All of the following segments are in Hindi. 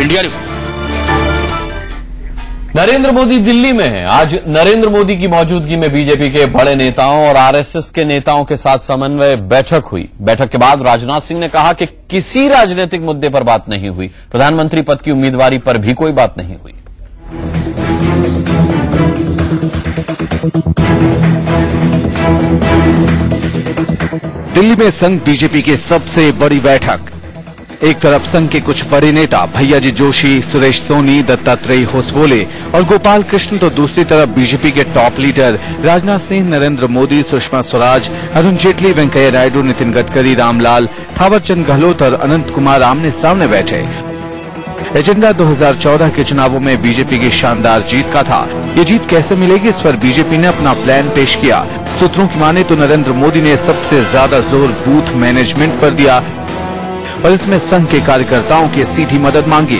India news. नरेंद्र मोदी दिल्ली में हैं। आज नरेंद्र मोदी की मौजूदगी में बीजेपी के बड़े नेताओं और आरएसएस के नेताओं के साथ समन्वय बैठक हुई। बैठक के बाद राजनाथ सिंह ने कहा कि किसी राजनीतिक मुद्दे पर बात नहीं हुई। प्रधानमंत्री पद की उम्मीदवारी पर भी कोई बात नहीं हुई। दिल्ली में संघ बीजेपी की सबसे बड़ी बैठक। एक तरफ संघ के कुछ बड़े नेता भैयाजी जोशी, सुरेश सोनी, दत्तात्रेय होसबोले और गोपाल कृष्ण, तो दूसरी तरफ बीजेपी के टॉप लीडर राजनाथ सिंह, नरेंद्र मोदी, सुषमा स्वराज, अरुण जेटली, वेंकैया नायडू, नितिन गडकरी, रामलाल, थावरचंद गहलोत और अनंत कुमार आमने सामने बैठे। एजेंडा 2014 के चुनावों में बीजेपी की शानदार जीत का था। ये जीत कैसे मिलेगी, इस पर बीजेपी ने अपना प्लान पेश किया। सूत्रों की माने तो नरेंद्र मोदी ने सबसे ज्यादा जोर बूथ मैनेजमेंट पर दिया और इसमें संघ के कार्यकर्ताओं की सीधी मदद मांगी।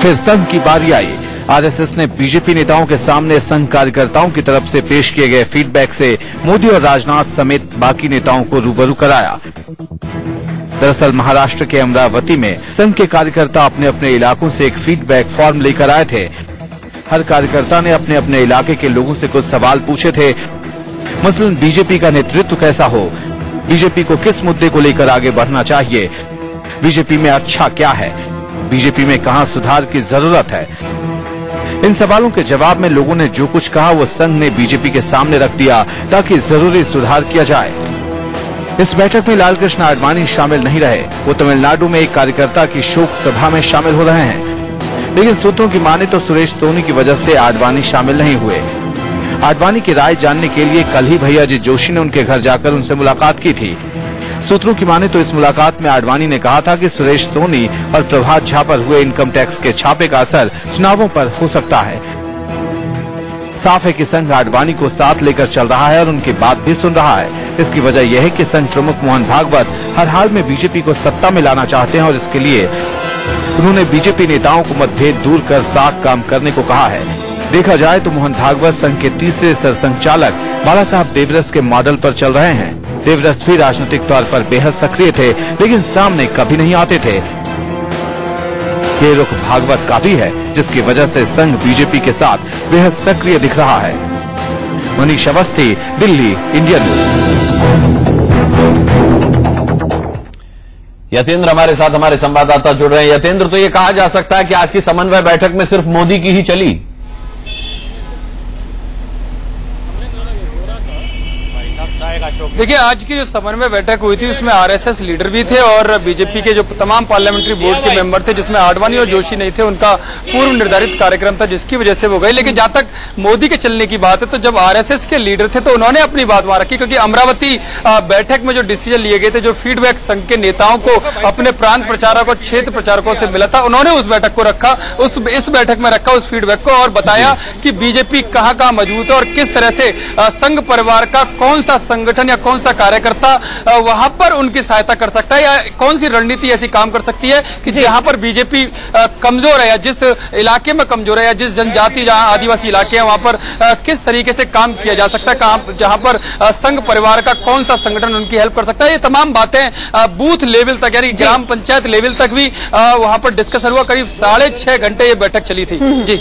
फिर संघ की बारी आई। आरएसएस ने बीजेपी नेताओं के सामने संघ कार्यकर्ताओं की तरफ से पेश किए गए फीडबैक से मोदी और राजनाथ समेत बाकी नेताओं को रूबरू कराया। दरअसल महाराष्ट्र के अमरावती में संघ के कार्यकर्ता अपने अपने इलाकों से एक फीडबैक फॉर्म लेकर आए थे। हर कार्यकर्ता ने अपने अपने इलाके के लोगों से कुछ सवाल पूछे थे। मसलन बीजेपी का नेतृत्व कैसा हो, बीजेपी को किस मुद्दे को लेकर आगे बढ़ना चाहिए, बीजेपी में अच्छा क्या है, बीजेपी में कहां सुधार की जरूरत है। इन सवालों के जवाब में लोगों ने जो कुछ कहा वो संघ ने बीजेपी के सामने रख दिया ताकि जरूरी सुधार किया जाए। इस बैठक में लालकृष्ण आडवाणी शामिल नहीं रहे। वो तमिलनाडु में एक कार्यकर्ता की शोक सभा में शामिल हो रहे हैं, लेकिन सूत्रों की माने तो सुरेश सोनी की वजह से आडवाणी शामिल नहीं हुए। आडवाणी की राय जानने के लिए कल ही भैयाजी जोशी ने उनके घर जाकर उनसे मुलाकात की थी। सूत्रों की माने तो इस मुलाकात में आडवाणी ने कहा था कि सुरेश सोनी और प्रभात झा पर हुए इनकम टैक्स के छापे का असर चुनावों पर हो सकता है। साफ है कि संघ आडवाणी को साथ लेकर चल रहा है और उनकी बात भी सुन रहा है। इसकी वजह यह है कि संघ प्रमुख मोहन भागवत हर हाल में बीजेपी को सत्ता में लाना चाहते हैं और इसके लिए उन्होंने बीजेपी नेताओं को मतभेद दूर कर साथ काम करने को कहा है। देखा जाए तो मोहन भागवत संघ के तीसरे सरसंघचालक बाला साहब देवरस के मॉडल पर चल रहे हैं। देवरस भी राजनीतिक तौर पर बेहद सक्रिय थे, लेकिन सामने कभी नहीं आते थे। ये रुख भागवत का भी है, जिसकी वजह से संघ बीजेपी के साथ बेहद सक्रिय दिख रहा है। Manish Awasthi, Delhi, India news. यतेंद्र हमारे साथ हमारे संवाददाता जुड़ रहे हैं। यतेंद्र, तो ये कहा जा सकता है कि आज की समन्वय बैठक में सिर्फ मोदी की ही चली? देखिए, आज की जो समन्वय बैठक हुई थी उसमें आरएसएस लीडर भी थे और बीजेपी के जो तमाम पार्लियामेंट्री बोर्ड के मेंबर थे, जिसमें आडवाणी और जोशी नहीं थे। उनका पूर्व निर्धारित कार्यक्रम था जिसकी वजह से वो गए। लेकिन जहां तक मोदी के चलने की बात है तो जब आरएसएस के लीडर थे तो उन्होंने अपनी बात वहां रखी, क्योंकि अमरावती बैठक में जो डिसीजन लिए गए थे, जो फीडबैक संघ के नेताओं को, अपने प्रांत प्रचारकों, क्षेत्र प्रचारकों से मिला था, उन्होंने उस बैठक को रखा, इस बैठक में रखा उस फीडबैक को और बताया कि बीजेपी कहां कहां मजबूत है और किस तरह से संघ परिवार का कौन सा संगठन या कौन सा कार्यकर्ता वहां पर उनकी सहायता कर सकता है या कौन सी रणनीति ऐसी काम कर सकती है कि जहां पर बीजेपी कमजोर है या जिस इलाके में कमजोर है या जिस जनजाति, जहां आदिवासी इलाके हैं, वहां पर किस तरीके से काम किया जा सकता है, जहां पर संघ परिवार का कौन सा संगठन उनकी हेल्प कर सकता है। ये तमाम बातें बूथ लेवल तक यानी ग्राम पंचायत लेवल तक भी वहां पर डिस्कशन हुआ। करीब 6.5 घंटे ये बैठक चली थी। जी।